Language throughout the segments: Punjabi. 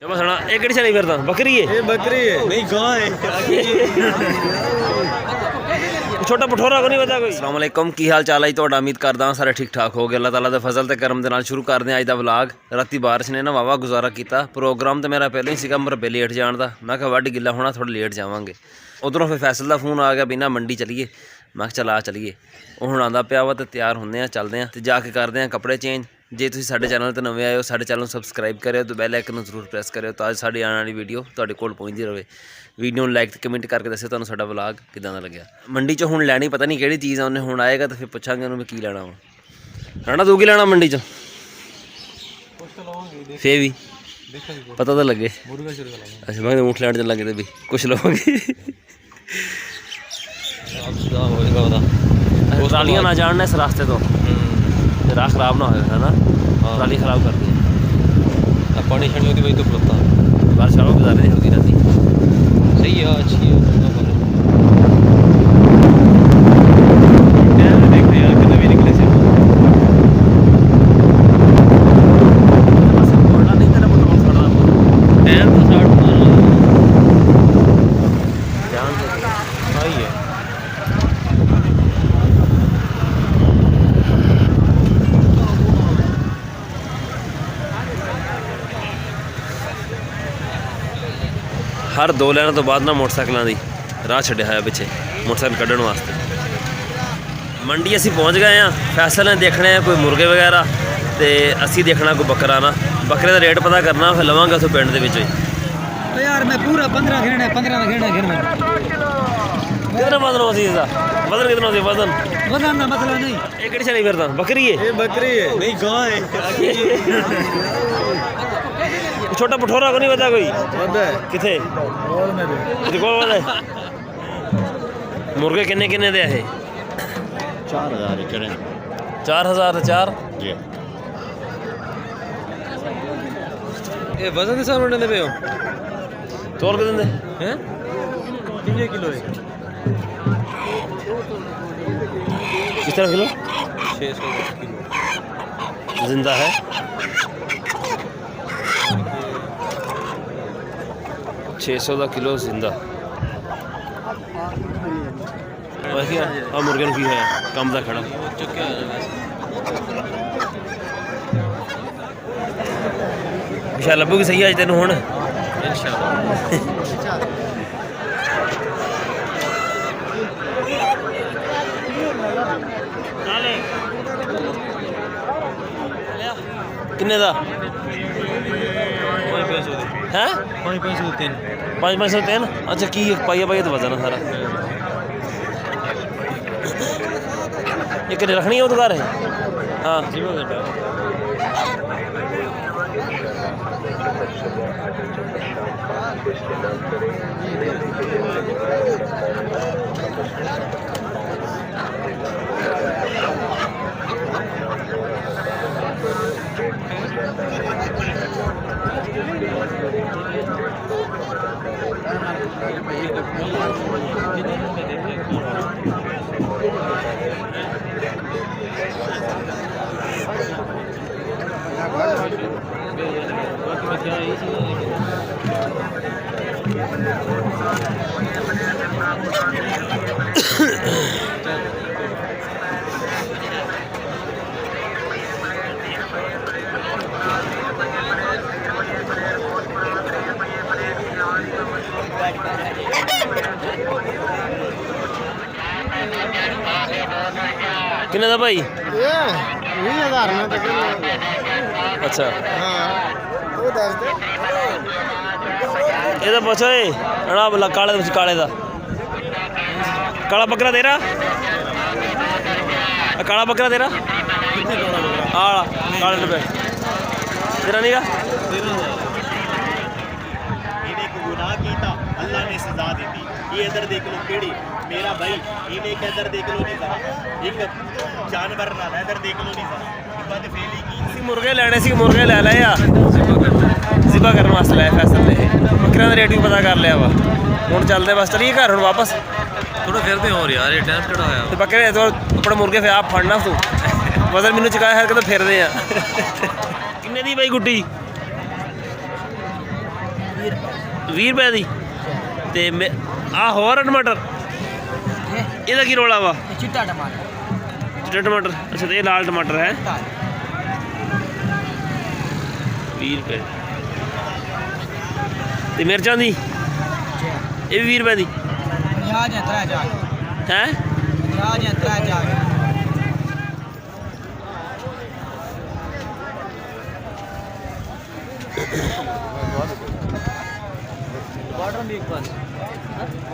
जमा सुना एक किहड़ी चली फिरदा बकरी है ये बकरी है नहीं गां है छोटा पठोरा को नहीं पता कोई। अस्सलाम वालेकुम की हाल चाल है ਤੁਹਾਡਾ ਉਮੀਦ ਕਰਦਾ ਹਾਂ ਸਾਰੇ ਠੀਕ ਠਾਕ ਹੋ ਗਏ। ਅੱਲਾਹ ਤਾਲਾ ਦੇ ਫਜ਼ਲ ਤੇ ਕਰਮ ਦੇ ਨਾਲ ਸ਼ੁਰੂ ਕਰਦੇ ਹਾਂ ਅੱਜ ਦਾ ਵਲੌਗ। ਰਾਤੀ ਬਾਰਿਸ਼ ਨੇ ਨਾ ਵਾਵਾ ਗੁਜ਼ਾਰਾ ਕੀਤਾ। ਪ੍ਰੋਗਰਾਮ ਤੇ ਮੇਰਾ ਪਹਿਲਾਂ ਹੀ ਸੀਗਾ ਮਰਬੇ ਲੇਟ ਜਾਣ ਦਾ। ਮੈਂ ਕਿਹਾ ਵੱਢ ਗਿੱਲਾ ਹੋਣਾ ਥੋੜਾ ਲੇਟ ਜਾਵਾਂਗੇ। ਉਧਰੋਂ ਫਿਰ ਫੈਸਲ ਦਾ ਫੋਨ ਆ ਗਿਆ ਬਿਨਾ ਮੰਡੀ ਚਲੀਏ। ਮੈਂ ਕਿਹਾ ਚਲ ਆ ਚਲੀਏ। ਉਹ ਹੁਣ ਆਉਂਦਾ ਪਿਆ ਵਾ ਤੇ ਤਿਆਰ ਹੁੰਦੇ ਆ ਚੱਲਦੇ ਆ ਤੇ ਜਾ ਕੇ ਕਰਦੇ ਆ ਕੱਪੜੇ ਚੇਂਜ। ਜੇ ਤੁਸੀਂ ਸਾਡੇ ਚੈਨਲ ਤੇ ਨਵੇਂ ਆਏ ਹੋ ਸਾਡੇ ਚੈਨਲ ਨੂੰ ਸਬਸਕ੍ਰਾਈਬ ਕਰਿਓ ਤੇ ਬੈਲ ਆਈਕਨ ਨੂੰ ਜ਼ਰੂਰ ਪ੍ਰੈਸ ਕਰਿਓ ਤਾਂ ਸਾਡੀ ਆਉਣ ਵਾਲੀ ਵੀਡੀਓ ਤੁਹਾਡੇ ਕੋਲ ਪਹੁੰਚਦੀ ਰਹੇ। ਵੀਡੀਓ ਨੂੰ ਲਾਈਕ ਤੇ ਕਮੈਂਟ ਕਰਕੇ ਦੱਸਿਓ ਤੁਹਾਨੂੰ ਸਾਡਾ ਵਲੌਗ ਕਿੱਦਾਂ ਦਾ ਲੱਗਿਆ। ਮੰਡੀ 'ਚੋਂ ਹੁਣ ਲੈਣੀ ਪਤਾ ਨਹੀਂ ਕਿਹੜੀ ਚੀਜ਼ ਆ। ਉਹਨੇ ਹੁਣ ਆਏਗਾ ਤਾਂ ਫਿਰ ਪੁੱਛਾਂਗੇ ਉਹਨੂੰ ਕੀ ਲੈਣਾ ਵਾ। ਰਾਣਾ ਤੂੰ ਕੀ ਲੈਣਾ ਮੰਡੀ 'ਚੋਂ ਫੇ ਵੀ ਪਤਾ ਤਾਂ ਲੱਗੇ। ਅੱਛਾ ਮੈਂ ਊਂਠ ਲੈਣ ਚੱਲਾਂਗੇ ਤੇ ਵੀ ਕੁਛ ਲਵਾਂਗੇ। ਟਰਾਲੀਆਂ ਨਾ ਜਾਣ ਇਸ ਰਸਤੇ ਤੋਂ ਰਾਹ ਖਰਾਬ ਨਾ ਹੋਏ है ना। ट्राली खराब कर दी पानी छड़नी होती वही तो खलोता बारिश वालों गुजारे होती रहती सही है अच्छी है देखते यार कितने भी निकले से नहीं तेरा पेट्रोल सड़ा टाइम तो 60 मारना ध्यान से सही है हर 2 लाइन तो बाद ना मोटरसाइकिलों की राह छड्या है पिछे मोटरसाइकिल कढ़न वास्ते। मंडी असी पहुँच गए हैं। फैसल ने देखने कोई मुर्गे वगैरह तो असी देखना कोई बकरा ना बकरे का रेट पता करना फिर लवांगे उस पिंड दे विच यार मैं पूरा 15 घेरना कितना वजन होती इसका वजन कितना होती वजन वजन का मसला नहीं ये किहड़ी चली फिरदा बकरी है ये बकरी है नहीं गां है छोटा पठोरा को नहीं पता कोई किथे मुर्गे किन्ने किन्ने दे है 4000 चढ़े 4000 4 जी ये वजन के साथ उड़ने पे हो तोड़ के देंगे हैं कितने किलो है किस तरह किलो 600 किलो जिंदा है 600 का किलो जिंदा मुर्गे की है कम का खड़ा विशाल लभूगी सही अज तेन हूँ किन्ने दा है 500 अच्छा की पाइया पाइया तो वजन है सारा एक रखनी है उधर है हाँ किन्ने दा भाई 20,000 में अच्छा हाँ वो दस दे ये तो पूछो अड़ा बोला काले काले दा काला बकरा तेरा काला बकरा तेरा हाँ काले रुपए तेरा नहीं का गुनाह कीता अल्लाह ने सजा दी थी। ये इधर देख लो केड़ी मेरा भाई इन्हें के इधर देख लो नहीं जरा एक जानवर ना इधर देख लो नहीं जरा बद फेली की मुर्गे लेने सी मुर्गे ले ले या जिबा करने वास्ते लाए फैसल ने बकरियां का रेट भी पता कर लिया वा हुण चलते बस चलिए घर हुण वापस थोड़ा फिरते हो यार ये टाइम किहड़ा होया ते बकरे तो अपने मुर्गे फिर आप फड़ना तू वजन मैनू चुकाया है कि तो फिरदे आ किन्ने दी भाई गुड्डी 20 रुपए दी ते आ होर टमाटर ਇਹਦਾ ਕੀ ਰੋਲਾ ਵਾ चिट्टा टमाटर ਚਿੱਟਾ ਟਮਾਟਰ ਅੱਛਾ ਤੇ ਇਹ ਲਾਲ ਟਮਾਟਰ ਹੈ 20 रुपए ਤੇ ਮਿਰਚਾਂ ਦੀ ਇਹ ਵੀ 20 रुपए ਦੀ 50 ਜਾਂ 3 ਜਾ ਹੈ 50 ਜਾਂ 3 ਜਾ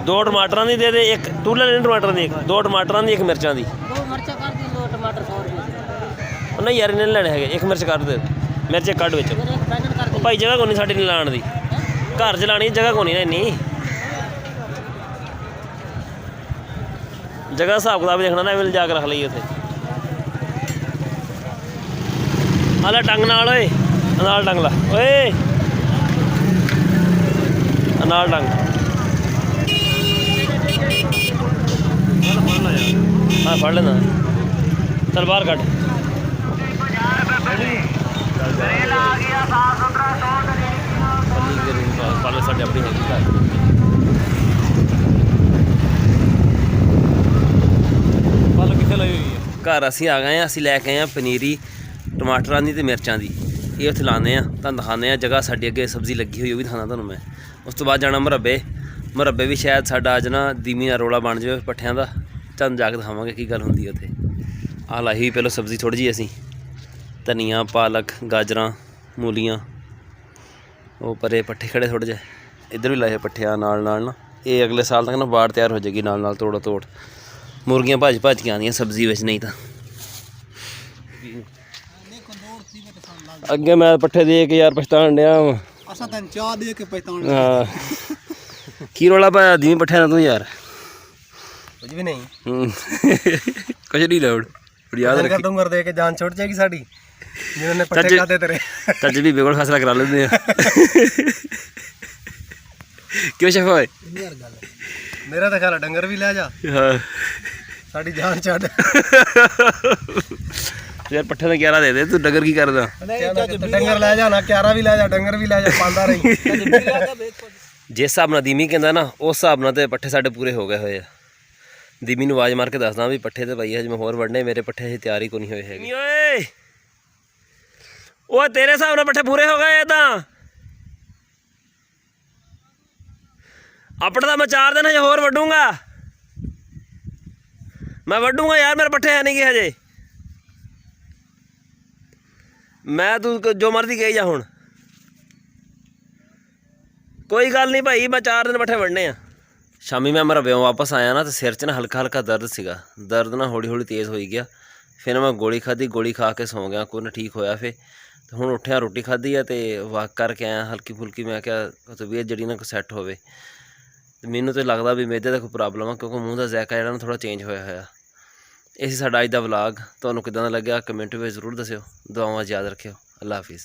दो टमाटर की दे दे एक तू ले लेना टमाटर की दो टमाटर की एक मिर्चा की दो मिर्चा कर दी दो टमाटर 100 रुपए नहीं यार इन्हें लेने है एक मिर्च कर दे मिर्च कट बिच एक पैकेट कर दी भाई जगह को नहीं साड़ी नहीं लाने की घर च लानी जगह को नहीं ना इन्नी जगह हिसाब किताब देखना ना मिल जाकर रख ली उसे हाल टंग नाल ओए नाल टंग ला ओए नाल टंग हाँ फड़ लेना चल बाहर कट पाले साढ़े अपनी हैगी पल कितने लगी हुई है घर ਅਸੀਂ ਆ ਗਏ ਆ ਅਸੀਂ ਲੈ ਕੇ ਆਏ ਆ ਪਨੀਰੀ ਟਮਾਟਰਾਂ ਦੀ ਤੇ ਮਿਰਚਾਂ ਦੀ ਇਹ ਉੱਥੇ ਲਾਉਂਦੇ ਆ ਤੁਹਾਨੂੰ ਦਿਖਾਉਂਦੇ ਆ ਜਗ੍ਹਾ ਸਾਡੀ ਅੱਗੇ ਸਬਜ਼ੀ ਲੱਗੀ ਹੋਈ ਉਹ ਵੀ ਦਿਖਾਉਣਾ ਤੁਹਾਨੂੰ ਮੈਂ ਉਸ ਤੋਂ ਬਾਅਦ ਜਾਣਾ ਮੁਰੱਬੇ ਵੀ ਸ਼ਾਇਦ ਸਾਡਾ ਅੱਜ ਨਾ ਦੀਮੀ ਨਾਲ ਰੋਲਾ ਬਣ ਜਾਵੇ ਪੱਠਿਆਂ ਦਾ ਤੁਹਾਨੂੰ ਜਾ ਕੇ ਦਿਖਾਵਾਂਗੇ ਕੀ ਗੱਲ ਹੁੰਦੀ ਉੱਥੇ ਆਹ ਲਾਈ ਹੋਈ ਪਹਿਲਾਂ ਸਬਜ਼ੀ ਥੋੜ੍ਹੀ ਜਿਹੀ ਅਸੀਂ ਧਨੀਆ ਪਾਲਕ ਗਾਜਰਾਂ ਮੂਲੀਆਂ ਉਹ ਪਰੇ ਪੱਠੇ ਖੜੇ ਥੋੜ੍ਹੇ ਜਿਹੇ ਇੱਧਰ ਵੀ ਲਾਏ ਪੱਠਿਆਂ ਨਾਲ ਨਾ ਇਹ ਅਗਲੇ ਸਾਲ ਤੱਕ ਨਾ ਬਾੜ ਤਿਆਰ ਹੋ ਜਾਏਗੀ ਨਾਲ ਤੋੜ ਮੁਰਗੀਆਂ ਭੱਜ ਕੇ ਆਉਂਦੀਆਂ ਸਬਜ਼ੀ ਵਿੱਚ ਨਹੀਂ ਤਾਂ ਅੱਗੇ ਮੈਂ ਪੱਠੇ ਦੇ ਕੇ ਯਾਰ ਪਛਤਾਣ ਡਿਆ ਵਾਂ असा तन चाह दे के पहचान ਹਾਂ ਕੀ ਰੌਲਾ ਪਾਇਆ ਦੀਵੀਂ ਪੱਠਿਆਂ ਦਾ ਤੂੰ ਯਾਰ कुछ भी नहीं ਕੁਛ ਨਹੀਂ ਲੋੜ ਯਾਦ ਰੱਖੀ दूंगर दे के जान छूट जाएगी साड़ी जिन्होंने पट्टे चाचे- खाते तेरे ਚੱਜ ਵੀ ਬੇਗੋਲ ਫੈਸਲਾ ਕਰਾ ਲੈਂਦੇ ਆ ਕਿਉਂ ਸ਼ਫ ਹੋਏ मेरा तो ख्याल है डंगर भी ले जा ਹਾਂ साड़ी जान छड़ ਯਾਰ ਪੱਠੇ ਦਾ 11 ਦੇ ਦੇ ਤੂੰ ਡੰਗਰ ਕੀ ਕਰਦਾ डंगर ले जा ना क्यारा भी ले जा डंगर भी ले जा पालदा रही ਜਿਸ ਹਿਸਾਬ ਨਾਲ ਦੀਮੀ ਕਹਿੰਦਾ ਨਾ ਉਸ ਹਿਸਾਬ ਨਾਲ ਤੇ ਪੱਠੇ ਸਾਡੇ ਪੂਰੇ ਹੋ ਗਏ ਹੋਏ ਆ ਦੀਮੀ ਨੂੰ ਆਵਾਜ਼ ਮਾਰ ਕੇ ਦੱਸਦਾ ਵੀ ਪੱਠੇ ਤੇ ਭਾਈ ਹਜੇ ਮੈਂ ਹੋਰ ਵੜਨੇ ਮੇਰੇ ਪੱਠੇ ਹਜੇ ਤਿਆਰ ਹੀ ਕੋਈ ਨਹੀਂ ਹੋਏ ਹੈਗੇ ਓਏ ਉਹ ਤੇਰੇ ਹਿਸਾਬ ਨਾਲ ਪੱਠੇ ਪੂਰੇ ਹੋ ਗਏ ਤਾਂ ਆਪਣਾ ਤਾਂ ਮੈਂ 4 ਦਿਨ ਹਜੇ ਹੋਰ ਵੱਢੂੰਗਾ ਮੈਂ ਵੱਢੂੰਗਾ ਯਾਰ ਮੇਰੇ ਪੱਠੇ ਹੈ ਨਹੀਂ ਗੇ ਹਜੇ ਮੈਂ ਤੂੰ ਜੋ ਮਰਜ਼ੀ ਕਹੀ ਜਾ ਹੁਣ ਕੋਈ ਗੱਲ ਨਹੀਂ ਭਾਈ ਮੈਂ 4 ਦਿਨ ਪੱਠੇ ਵੱਢਣੇ ਆ ਸ਼ਾਮੀ ਮੈਂ ਮਰਬਿਓਂ ਵਾਪਸ ਆਇਆ ਨਾ ਤੇ ਸਿਰ 'ਚ ਨਾ ਹਲਕਾ ਦਰਦ ਸੀਗਾ ਦਰਦ ਨਾ ਹੌਲੀ ਤੇਜ਼ ਹੋਈ ਗਿਆ ਫਿਰ ਮੈਂ ਗੋਲੀ ਖਾਧੀ ਗੋਲੀ ਖਾ ਕੇ ਸੌਂ ਗਿਆ ਕੋਈ ਨਾ ਠੀਕ ਹੋਇਆ ਫਿਰ ਤੇ ਹੁਣ ਉੱਠਿਆ ਰੋਟੀ ਖਾਧੀ ਆ ਤੇ ਵਾਕ ਕਰਕੇ ਆਇਆ ਹਲਕੀ ਫੁਲਕੀ ਮੈਂ ਕਿਹਾ ਤਬੀਅਤ ਜਿਹੜੀ ਨਾ ਸੈੱਟ ਹੋਵੇ ਤੇ ਮੈਨੂੰ ਤਾਂ ਲੱਗਦਾ ਵੀ ਮੇਦੇ ਦਾ ਕੋਈ ਪ੍ਰੋਬਲਮ ਆ ਕਿਉਂਕਿ ਮੂੰਹ ਦਾ ਜ਼ਾਇਕਾ ਜਿਹੜਾ ਨਾ ਥੋੜ੍ਹਾ ਚੇਂਜ ਹੋਇਆ ਇਹ ਸੀ ਸਾਡਾ ਅੱਜ ਦਾ ਵਲੌਗ ਤੁਹਾਨੂੰ ਕਿੱਦਾਂ ਦਾ ਲੱਗਿਆ ਕਮੈਂਟ ਵਿੱਚ ਜ਼ਰੂਰ ਦੱਸਿਓ ਦੁਆਵਾਂ ਯਾਦ ਰੱਖਿਓ ਅੱਲਾ ਹਾਫਿਜ਼